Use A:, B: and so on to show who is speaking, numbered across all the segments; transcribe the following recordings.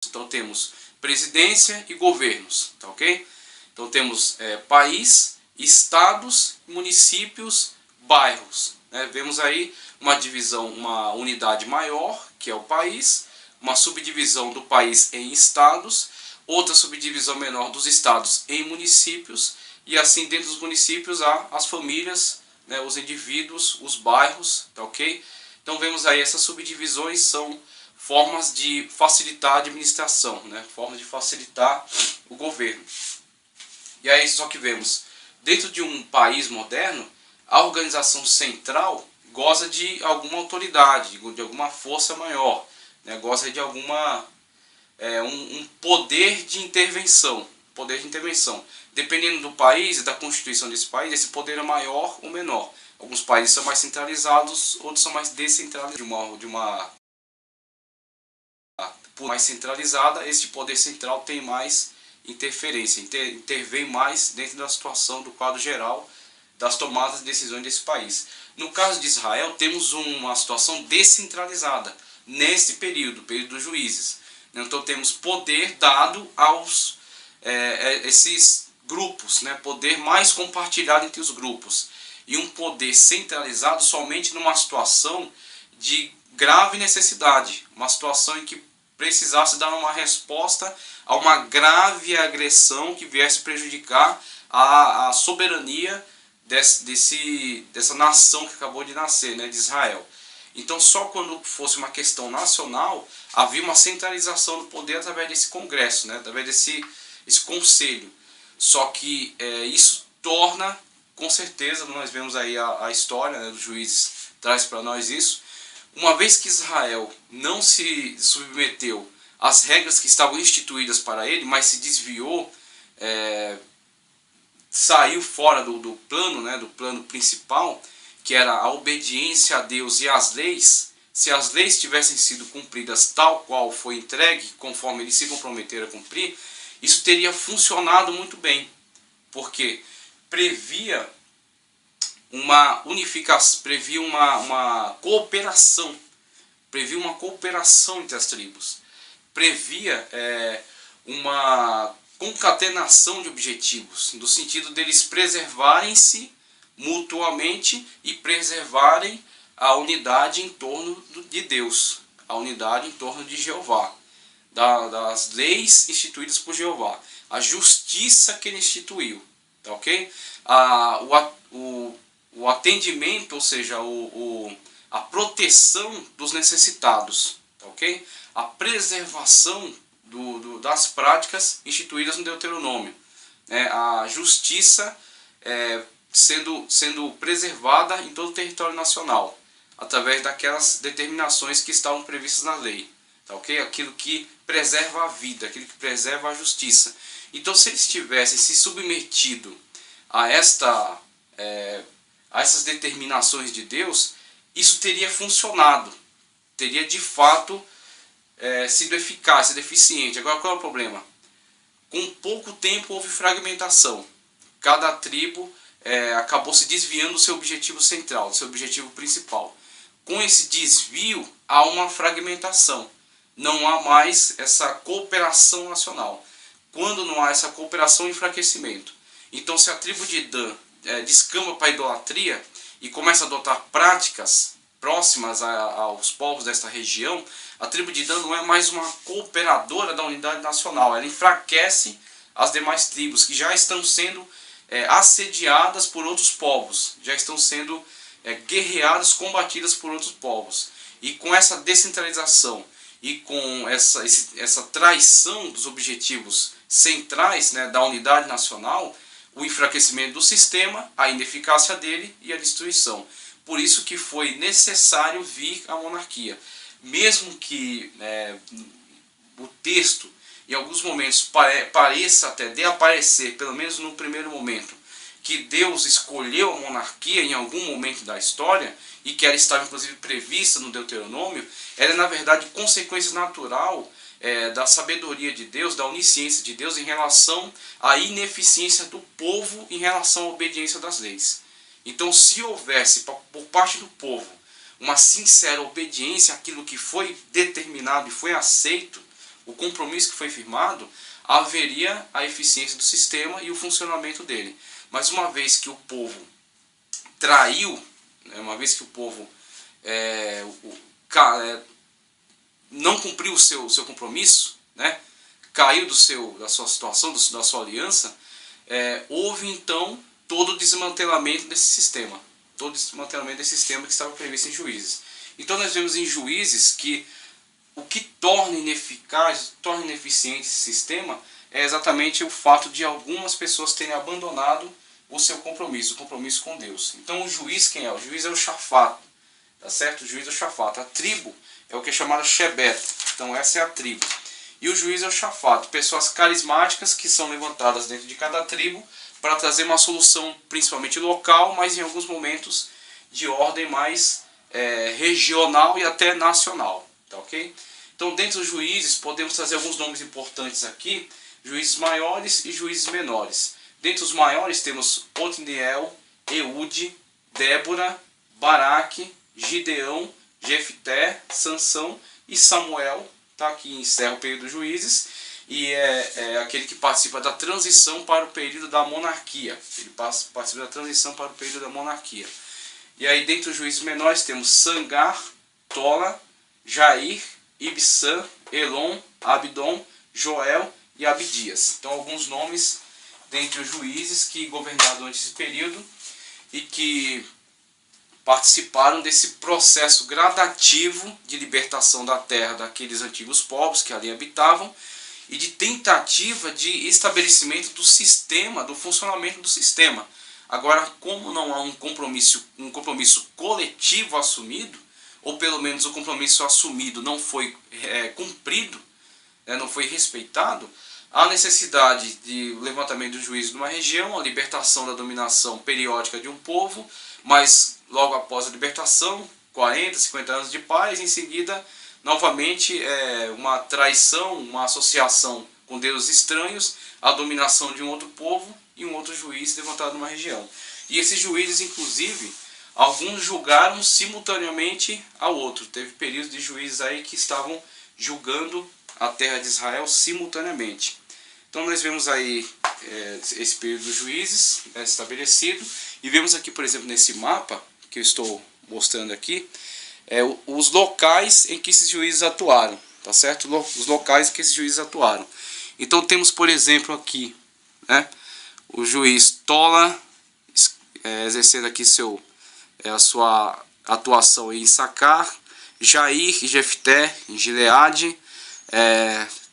A: Então temos presidência e governos, tá ok? Então temos país, estados, municípios, bairros. Né? Vemos aí uma divisão, uma unidade maior, que é o país, uma subdivisão do país em estados, outra subdivisão menor dos estados em municípios, e assim dentro dos municípios há as famílias, né, os indivíduos, os bairros, tá ok? Então vemos aí essas subdivisões são formas de facilitar a administração, né, formas de facilitar o governo. E aí só que vemos, dentro de um país moderno, a organização central goza de alguma autoridade, de alguma força maior, né, goza de alguma um poder de intervenção. Dependendo do país e da constituição desse país, esse poder é maior ou menor. Alguns países são mais centralizados, outros são mais descentralizados. Por mais centralizada, esse poder central tem mais interferência, intervém mais dentro da situação, do quadro geral das tomadas de decisões desse país. No caso de Israel, temos uma situação descentralizada nesse período dos juízes. Então temos poder dado aos esses grupos, né? Poder mais compartilhado entre os grupos, e um poder centralizado somente numa situação de grave necessidade, uma situação em que precisasse dar uma resposta a uma grave agressão que viesse prejudicar a soberania dessa nação que acabou de nascer, né, de Israel. Então só quando fosse uma questão nacional havia uma centralização do poder através desse congresso, né, através desse conselho. Só que isso torna, com certeza, nós vemos aí a história, né, dos juízes traz para nós isso. Uma vez que Israel não se submeteu às regras que estavam instituídas para ele, mas se desviou, saiu fora do plano, né, do plano principal, que era a obediência a Deus e às leis, se as leis tivessem sido cumpridas tal qual foi entregue, conforme eles se comprometeram a cumprir, isso teria funcionado muito bem, porque previa uma unificação, previa uma cooperação entre as tribos, previa uma concatenação de objetivos, no sentido deles preservarem-se mutuamente e preservarem a unidade em torno de Deus, a unidade em torno de Jeová, das leis instituídas por Jeová, a justiça que ele instituiu, tá ok? O atendimento, ou seja, a proteção dos necessitados, tá ok? A preservação das práticas instituídas no Deuteronômio, né? A justiça sendo preservada em todo o território nacional, através daquelas determinações que estavam previstas na lei, tá ok? Aquilo que preserva a vida, aquilo que preserva a justiça. Então, se eles tivessem se submetido a essas determinações de Deus, isso teria funcionado, teria de fato sido eficaz, sido eficiente. Agora, qual é o problema? Com pouco tempo houve fragmentação. Cada tribo acabou se desviando do seu objetivo central, do seu objetivo principal. Com esse desvio, há uma fragmentação. Não há mais essa cooperação nacional. Quando não há essa cooperação, enfraquecimento. Então, se a tribo de Dan descamba para a idolatria e começa a adotar práticas próximas aos povos desta região, a tribo de Dan não é mais uma cooperadora da unidade nacional. Ela enfraquece as demais tribos que já estão sendo assediadas por outros povos, já estão sendo guerreadas, combatidas por outros povos. E com essa descentralização e com essa traição dos objetivos centrais, né, da unidade nacional, o enfraquecimento do sistema, a ineficácia dele e a destruição. Por isso que foi necessário vir a monarquia. Mesmo que o texto, em alguns momentos, pareça até de aparecer, pelo menos no primeiro momento, que Deus escolheu a monarquia em algum momento da história, e que ela estava inclusive prevista no Deuteronômio, ela é na verdade consequência natural da sabedoria de Deus, da onisciência de Deus em relação à ineficiência do povo em relação à obediência das leis. Então, se houvesse por parte do povo uma sincera obediência àquilo que foi determinado e foi aceito, o compromisso que foi firmado, haveria a eficiência do sistema e o funcionamento dele. Mas uma vez que o povo traiu, né, uma vez que o povo não cumpriu o seu compromisso, né, caiu da sua situação, da sua aliança, houve então todo o desmantelamento desse sistema. Todo o desmantelamento desse sistema que estava previsto em Juízes. Então nós vemos em Juízes que o que torna ineficaz, torna ineficiente esse sistema é exatamente o fato de algumas pessoas terem abandonado o seu compromisso, o compromisso com Deus. Então o juiz quem é? O juiz é o Shafato, tá certo? O juiz é o Shafato. A tribo é o que é chamado Shebet. Então essa é a tribo. E o juiz é o Shafato, pessoas carismáticas que são levantadas dentro de cada tribo para trazer uma solução principalmente local, mas em alguns momentos de ordem mais regional e até nacional, tá ok? Então dentro dos juízes podemos trazer alguns nomes importantes aqui, juízes maiores e juízes menores. Dentre os maiores temos Otniel, Eude, Débora, Baraque, Gideão, Jefté, Sansão e Samuel, tá? Que encerra o período dos juízes e é aquele que participa da transição para o período da monarquia. Ele participa da transição para o período da monarquia. E aí dentre os juízes menores temos Sangar, Tola, Jair, Ibsã, Elon, Abdon, Joel e Abdias. Então alguns nomes dentre os juízes que governaram durante esse período e que participaram desse processo gradativo de libertação da terra daqueles antigos povos que ali habitavam e de tentativa de estabelecimento do sistema, do funcionamento do sistema. Agora, como não há um compromisso coletivo assumido, ou pelo menos o compromisso assumido não foi cumprido, não foi respeitado, há necessidade de levantamento do juízo de uma região, a libertação da dominação periódica de um povo, mas logo após a libertação, 40, 50 anos de paz, em seguida, novamente, uma traição, uma associação com deuses estranhos, a dominação de um outro povo e um outro juiz levantado numa região. E esses juízes, inclusive, alguns julgaram simultaneamente ao outro. Teve períodos de juízes aí que estavam julgando a terra de Israel simultaneamente. Então nós vemos aí esse período dos juízes estabelecido e vemos aqui, por exemplo, nesse mapa que eu estou mostrando aqui, os locais em que esses juízes atuaram, tá certo? Os locais em que esses juízes atuaram. Então temos, por exemplo, aqui, né, o juiz Tola exercendo aqui a sua atuação em Issacar, Jair e Jefté em Gileade,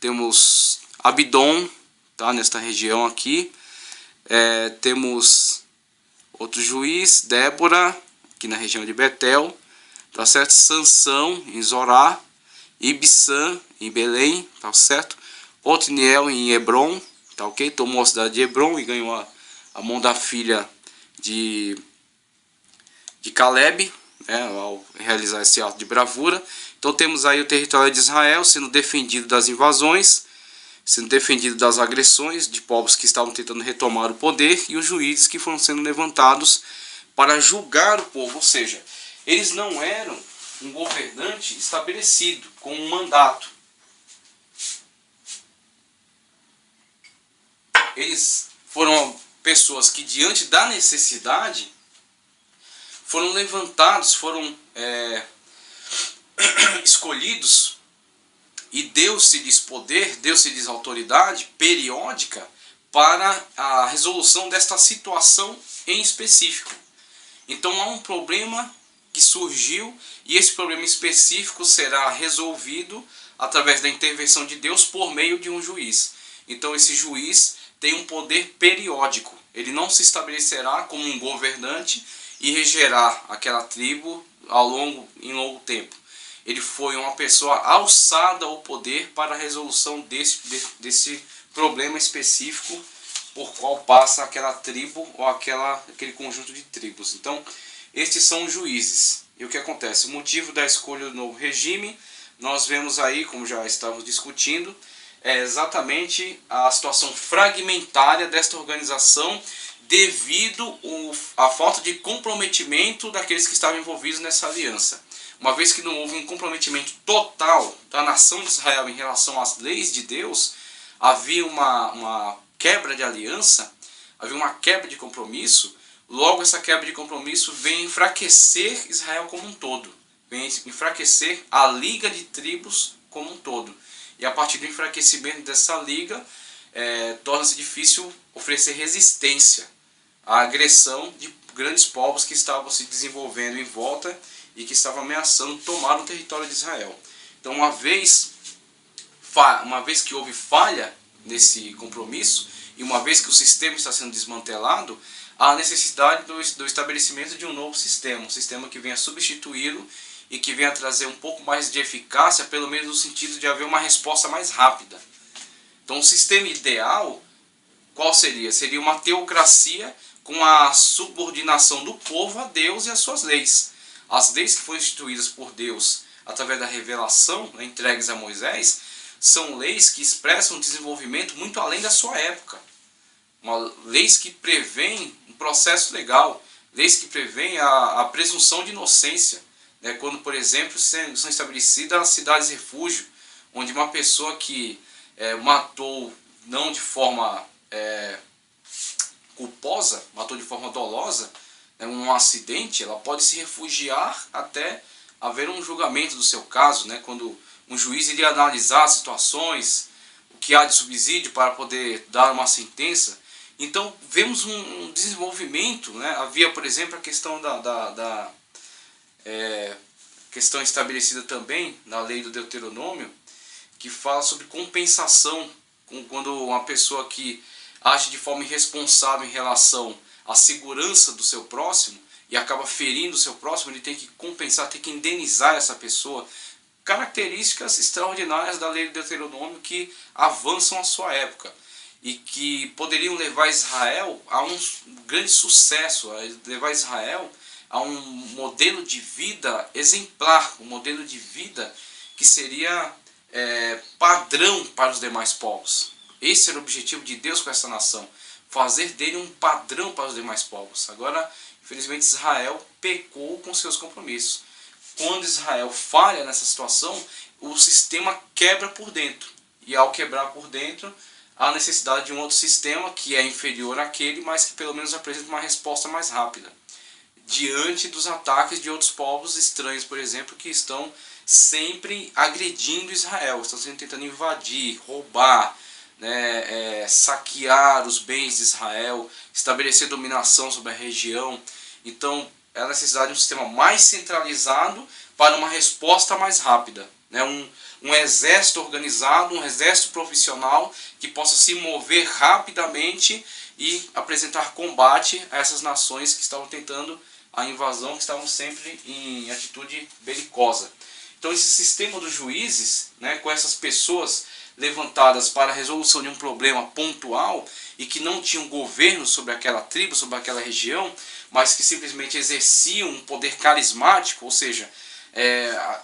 A: temos Abdon, tá, nesta região aqui, temos outro juiz, Débora, aqui na região de Betel, tá certo? Sansão em Zorá, Ibsã em Belém, tá certo? Otniel em Hebron, tá ok? Tomou a cidade de Hebron e ganhou a mão da filha de Caleb, ao realizar esse ato de bravura. Então temos aí o território de Israel sendo defendido das invasões, sendo defendido das agressões de povos que estavam tentando retomar o poder e os juízes que foram sendo levantados para julgar o povo, ou seja, eles não eram um governante estabelecido com um mandato. Eles foram pessoas que diante da necessidade foram levantados, foram escolhidos, e Deus-se diz poder, Deus-se diz autoridade periódica para a resolução desta situação em específico. Então há um problema que surgiu e esse problema específico será resolvido através da intervenção de Deus por meio de um juiz. Então esse juiz tem um poder periódico, ele não se estabelecerá como um governante e regerá aquela tribo em longo tempo. Ele foi uma pessoa alçada ao poder para a resolução desse problema específico por qual passa aquela tribo ou aquele conjunto de tribos. Então, estes são os juízes. E o que acontece? O motivo da escolha do novo regime, nós vemos aí, como já estávamos discutindo, é exatamente a situação fragmentária desta organização devido à falta de comprometimento daqueles que estavam envolvidos nessa aliança. uma vez que não houve um comprometimento total da nação de Israel em relação às leis de Deus, havia uma quebra de aliança, havia uma quebra de compromisso. Logo, essa quebra de compromisso vem enfraquecer Israel como um todo, vem enfraquecer a liga de tribos como um todo. E a partir do enfraquecimento dessa liga, torna-se difícil oferecer resistência à agressão de grandes povos que estavam se desenvolvendo em volta e que estavam ameaçando tomar o território de Israel. Então, uma vez que houve falha nesse compromisso, e uma vez que o sistema está sendo desmantelado, há a necessidade do estabelecimento de um novo sistema, um sistema que venha substituí-lo e que venha trazer um pouco mais de eficácia, pelo menos no sentido de haver uma resposta mais rápida. Então, o sistema ideal, qual seria? Seria uma teocracia com a subordinação do povo a Deus e às suas leis. As leis que foram instituídas por Deus através da revelação, entregues a Moisés, são leis que expressam um desenvolvimento muito além da sua época. Leis que prevêem um processo legal, leis que prevêem a presunção de inocência. Quando, por exemplo, são estabelecidas as cidades-refúgio, onde uma pessoa que matou não de forma culposa, matou de forma dolosa, um acidente, ela pode se refugiar até haver um julgamento do seu caso, quando um juiz iria analisar as situações, o que há de subsídio para poder dar uma sentença. Então vemos um desenvolvimento, Havia, por exemplo, a questão questão estabelecida também na lei do Deuteronômio, que fala sobre compensação, quando uma pessoa que age de forma irresponsável em relação à segurança do seu próximo e acaba ferindo o seu próximo, ele tem que compensar, tem que indenizar essa pessoa. Características extraordinárias da lei do Deuteronômio que avançam a sua época e que poderiam levar Israel a um grande sucesso, levar Israel a um modelo de vida exemplar, um modelo de vida que seria padrão para os demais povos. Esse era o objetivo de Deus com essa nação, fazer dele um padrão para os demais povos. Agora, infelizmente, Israel pecou com seus compromissos. Quando Israel falha nessa situação, o sistema quebra por dentro. E ao quebrar por dentro, há necessidade de um outro sistema que é inferior àquele, mas que pelo menos apresenta uma resposta mais rápida diante dos ataques de outros povos estranhos, por exemplo, que estão sempre agredindo Israel, estão sempre tentando invadir, roubar, saquear os bens de Israel, estabelecer dominação sobre a região. Então, é a necessidade de um sistema mais centralizado para uma resposta mais rápida. Um exército organizado, um exército profissional que possa se mover rapidamente e apresentar combate a essas nações que estavam tentando a invasão, que estavam sempre em atitude belicosa. Então esse sistema dos juízes, com essas pessoas levantadas para a resolução de um problema pontual e que não tinham governo sobre aquela tribo, sobre aquela região, mas que simplesmente exerciam um poder carismático, ou seja,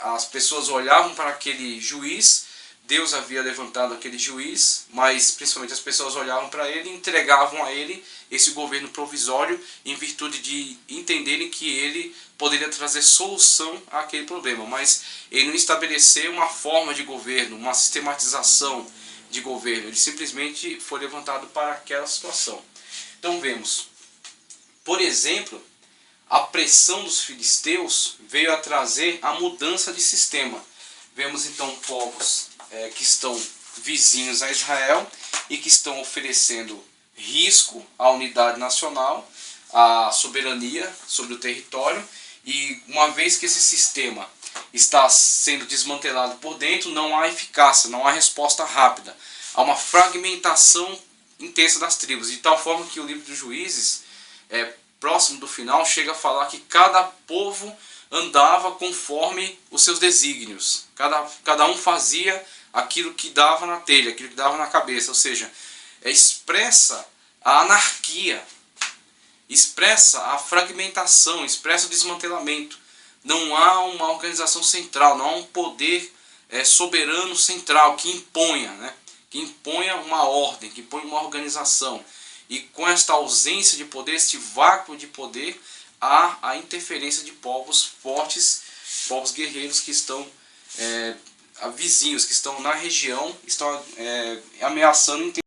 A: as pessoas olhavam para aquele juiz, Deus havia levantado aquele juiz, mas principalmente as pessoas olhavam para ele e entregavam a ele esse governo provisório em virtude de entenderem que ele poderia trazer solução àquele problema, mas ele não estabeleceu uma forma de governo, uma sistematização de governo, ele simplesmente foi levantado para aquela situação. Então vemos, por exemplo, a pressão dos filisteus veio a trazer a mudança de sistema. Vemos então povos que estão vizinhos a Israel e que estão oferecendo risco à unidade nacional, à soberania sobre o território, e uma vez que esse sistema está sendo desmantelado por dentro, não há eficácia, não há resposta rápida. Há uma fragmentação intensa das tribos, de tal forma que o livro dos Juízes, próximo do final, chega a falar que cada povo andava conforme os seus desígnios. Cada um fazia aquilo que dava na telha, aquilo que dava na cabeça. Ou seja, expressa a anarquia, expressa a fragmentação, expressa o desmantelamento. Não há uma organização central, não há um poder soberano central que imponha, que imponha uma ordem, que imponha uma organização. E com esta ausência de poder, este vácuo de poder, há a interferência de povos fortes povos guerreiros que estão vizinhos, que estão na região, estão ameaçando